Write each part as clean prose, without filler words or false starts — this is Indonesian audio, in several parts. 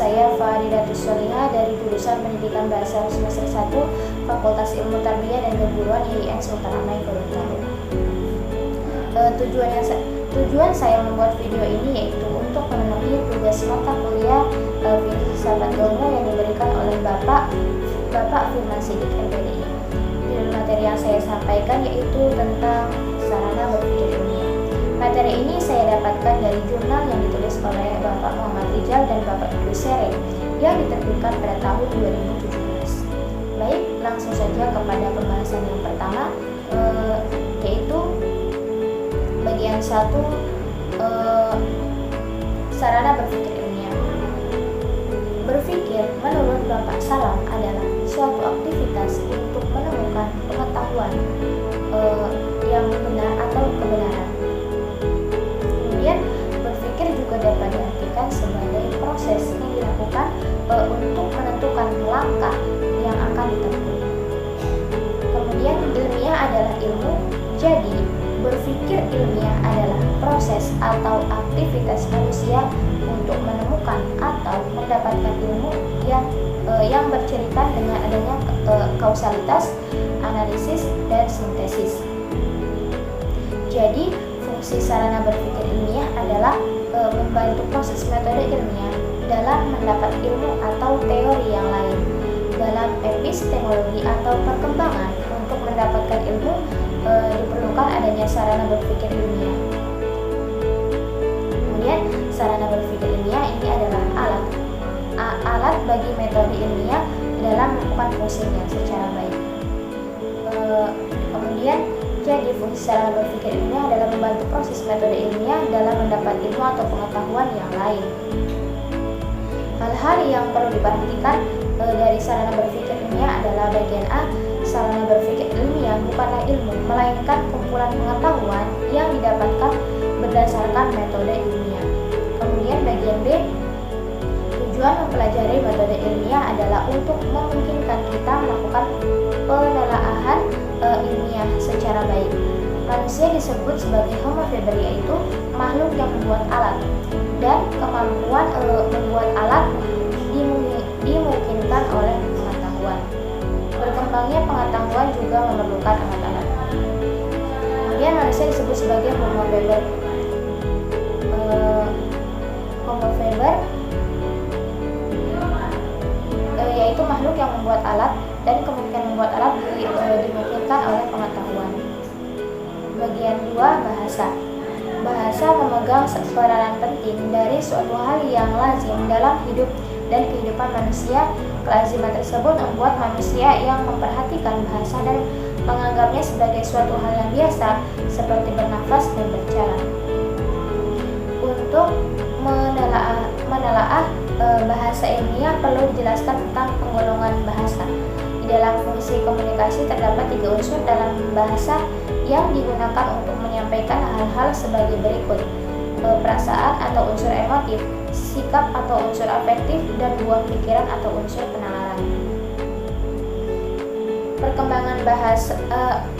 saya Fadilatus Solihah dari jurusan Pendidikan Bahasa semester 1 Fakultas Ilmu Tarbiyah dan Keguruan IAIN Sultan Amai Gorontalo. Tujuan saya membuat video ini yaitu untuk memenuhi tugas mata kuliah Fikih Sahabat Gaunga yang diberikan oleh Bapak Firman Sidik MPDI. Judul materi yang saya sampaikan yaitu tentang sarana berpikir ilmiah. Materi ini saya dapatkan dari jurnal yang ditulis oleh Bapak Muhammad Rijal dan Bapak Idris Sere yang diterbitkan pada tahun 2017. Baik, langsung saja kepada pembahasan yang pertama, yaitu bagian 1, sarana berpikir ilmiah. Berpikir menurut Bapak Salam adalah suatu aktivitas untuk menemukan pengetahuan yang benar atau kebenaran. Kemudian berpikir juga dapat diartikan sebagai proses yang dilakukan untuk menentukan langkah yang akan ditempuh. Kemudian ilmiah adalah ilmu, jadi berpikir ilmiah adalah proses atau aktivitas manusia untuk menemukan atau mendapatkan ilmu yang bercerita dengan adanya kausalitas, analisis, dan sintesis. Jadi fungsi sarana berpikir ilmiah adalah membantu proses metode ilmiah dalam mendapat ilmu atau teori yang lain. Dalam epistemologi atau perkembangan, untuk mendapatkan ilmu diperlukan adanya sarana berpikir ilmiah. Kemudian sarana berpikir ilmiah ini adalah alat bagi metode ilmiah dalam melakukan fungsinya secara baik. Kemudian jadi fungsi sarana berpikir ilmiah adalah membantu proses metode ilmiah dalam mendapat ilmu atau pengetahuan yang lain. Hal-hal yang perlu diperhatikan dari sarana berpikir ilmiah adalah bagian A. Sarana berpikir ilmiah bukanlah ilmu, melainkan kumpulan pengetahuan yang didapatkan berdasarkan metode ilmiah. Kemudian bagian B. Tujuan mempelajari metode ilmiah adalah untuk memungkinkan kita melakukan penelaahan ilmiah secara baik. Manusia disebut sebagai Homo faber, yaitu makhluk yang membuat alat, dan kemampuan membuat alat dimungkinkan oleh pengetahuan. Berkembangnya pengetahuan juga memerlukan alat-alat. Kemudian manusia disebut sebagai Homo faber. Homo faber yaitu makhluk yang membuat alat, dan kemungkinan membuat alat dimungkinkan oleh pengetahuan. Bagian 2, bahasa. Bahasa memegang peranan penting dari suatu hal yang lazim dalam hidup dan kehidupan manusia. Kelaziman tersebut membuat manusia yang memperhatikan bahasa dan menganggapnya sebagai suatu hal yang biasa, seperti bernafas dan berjalan. Untuk menelaah bahasa ilmiah perlu dijelaskan tentang penggolongan bahasa. Di dalam fungsi komunikasi terdapat 3 unsur dalam bahasa yang digunakan untuk menyampaikan hal-hal sebagai berikut: perasaan atau unsur emotif, sikap atau unsur afektif, dan buah pikiran atau unsur penalaran.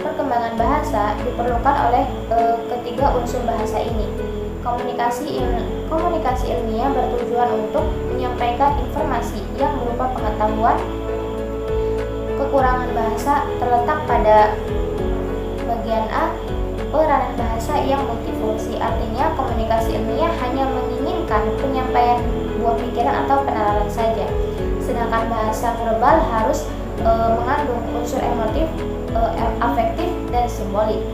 Perkembangan bahasa diperlukan oleh ketiga unsur bahasa ini. Komunikasi ilmiah bertujuan untuk menyampaikan informasi yang berupa pengetahuan. Kekurangan bahasa terletak pada bagian A, peranan bahasa yang multifungsi. Artinya komunikasi ilmiah hanya menginginkan penyampaian buah pikiran atau penalaran saja, sedangkan bahasa verbal harus mengandung unsur emotif, afektif, dan simbolik.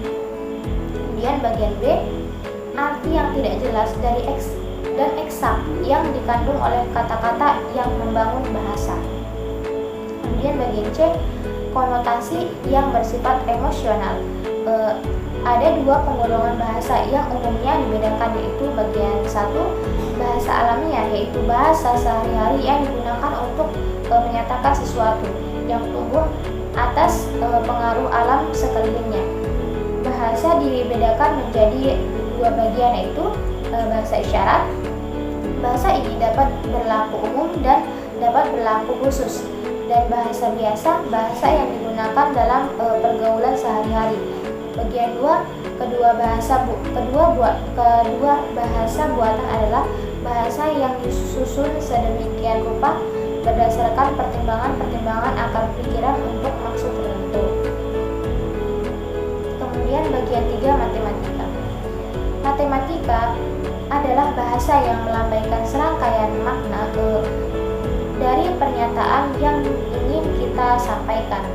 Kemudian bagian B, arti yang tidak jelas dan eksak yang dikandung oleh kata-kata yang membangun bahasa. Kemudian bagian C, konotasi yang bersifat emosional. Ada 2 penggolongan bahasa yang umumnya dibedakan, yaitu bagian 1, bahasa alamiah, yaitu bahasa sehari-hari yang digunakan untuk menyatakan sesuatu yang tumbuh atas pengaruh alam sekelilingnya. Bahasa dibedakan menjadi 2 bagian, yaitu bahasa isyarat. Bahasa ini dapat berlaku umum dan dapat berlaku khusus. Dan bahasa biasa, bahasa yang digunakan dalam pergaulan sehari-hari. Bagian 2, kedua bahasa buatan adalah bahasa yang disusun sedemikian rupa berdasarkan pertimbangan-pertimbangan akal pikiran untuk maksud tertentu. Kemudian bagian 3, matematika. Matematika adalah bahasa yang melambaikan serangkaian makna dari pernyataan yang ingin kita sampaikan.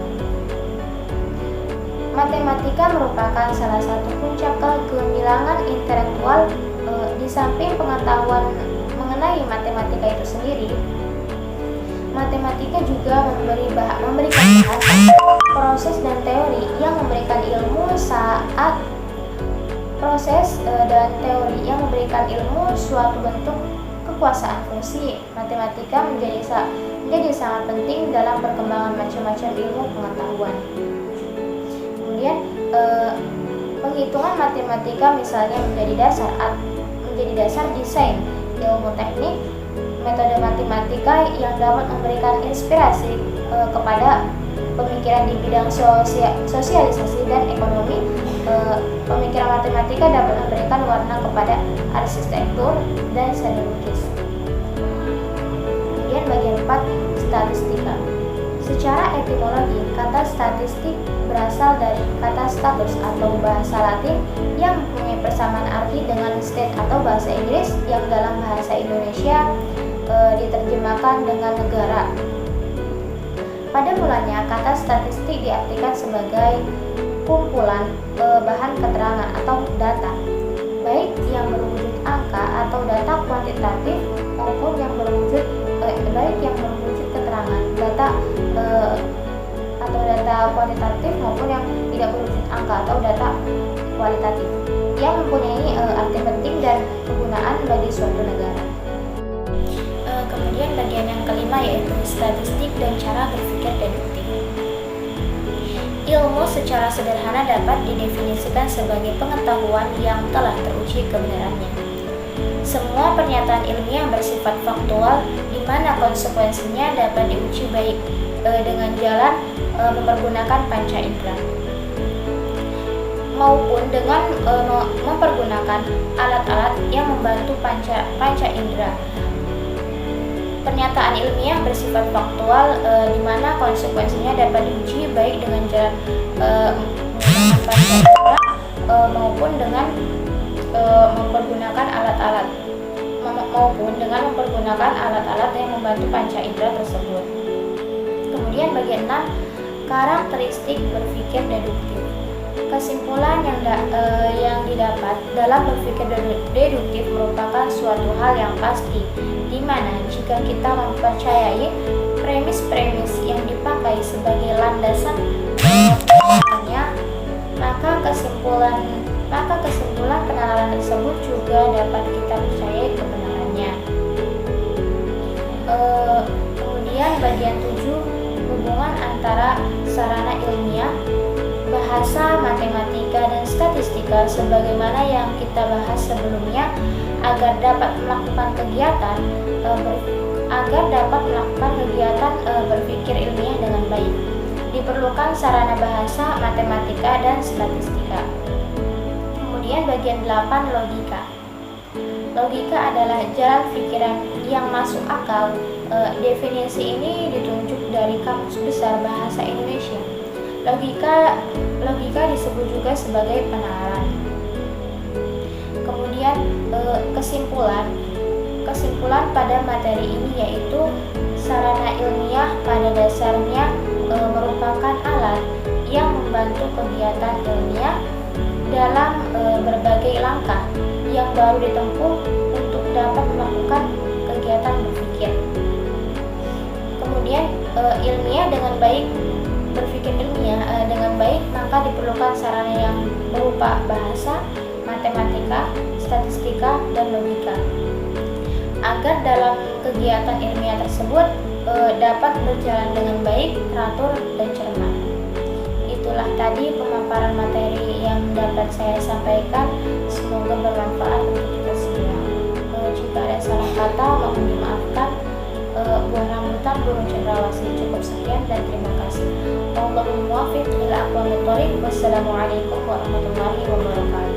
Matematika merupakan salah satu puncak kegemilangan intelektual. Di samping pengetahuan mengenai matematika itu sendiri, matematika juga memberikan bahasa, proses dan teori yang memberikan ilmu suatu bentuk kekuasaan fungsi. Matematika menjadi sangat penting dalam perkembangan macam-macam ilmu pengetahuan. Kemudian penghitungan matematika misalnya menjadi dasar desain ilmu teknik. Metode matematika yang dapat memberikan inspirasi kepada pemikiran di bidang sosialisasi dan ekonomi. Pemikiran matematika dapat memberikan warna kepada arsitektur dan seni lukis. Kemudian bagian 4, statistika. Secara etimologi, kata statistik berasal dari kata status atau bahasa Latin yang mempunyai persamaan arti dengan state atau bahasa Inggris yang dalam bahasa Indonesia diterjemahkan dengan negara. Pada mulanya, kata statistik diartikan sebagai kumpulan bahan keterangan atau data, baik yang berwujud angka atau data kuantitatif maupun yang berwujud keterangan data atau data kuantitatif maupun yang tidak berwujud angka atau data kualitatif yang mempunyai arti penting dan kegunaan bagi suatu negara. Kemudian bagian yang kelima yaitu statistik dan cara berpikir deduktif. Ilmu secara sederhana dapat didefinisikan sebagai pengetahuan yang telah teruji kebenarannya. Semua pernyataan ilmiah bersifat faktual di mana konsekuensinya dapat diuji baik dengan jalan mempergunakan panca indera maupun dengan mempergunakan alat-alat yang membantu panca indera. Pernyataan ilmiah bersifat faktual di mana konsekuensinya dapat diuji baik dengan jalan menggunakan panca indera maupun dengan mempergunakan alat-alat yang membantu panca indera tersebut. Kemudian bagian 6, karakteristik berpikir deduktif. Kesimpulan yang didapat dalam berpikir deduktif merupakan suatu hal yang pasti, di mana jika kita mempercayai premis-premis yang dipakai sebagai landasan penelitiannya, maka kesimpulan penalaran tersebut juga dapat kita percayai kebenarannya. Kemudian bagian 7, hubungan antara sarana ilmiah, bahasa, matematika, dan statistika sebagaimana yang kita bahas sebelumnya. Agar dapat melakukan kegiatan berpikir ilmiah dengan baik, diperlukan sarana bahasa, matematika, dan statistika. Kemudian bagian 8, logika. Logika adalah jalan pikiran yang masuk akal. Definisi ini ditunjuk dari Kamus Besar Bahasa Indonesia. Logika disebut juga sebagai penalaran. Kemudian kesimpulan pada materi ini yaitu sarana ilmiah pada dasarnya merupakan alat yang membantu kegiatan ilmiah dalam berbagai langkah yang baru ditempuh untuk dapat melakukan kegiatan berpikir. Kemudian berpikir ilmiah dengan baik, maka diperlukan sarana yang berupa bahasa, matematika, statistika, dan logika. Agar dalam kegiatan ilmiah tersebut dapat berjalan dengan baik, teratur, dan cermat. Itulah tadi pemaparan materi yang dapat saya sampaikan. Semoga bermanfaat untuk kita semua. Jika ada salah kata, mohon dimaafkan. Buah rambutan burung cendrawasih. Cukup sekian dan terima kasih. Wallahul muwaffiq ila aqwamit thoriq. Wassalamualaikum warahmatullahi wabarakatuh.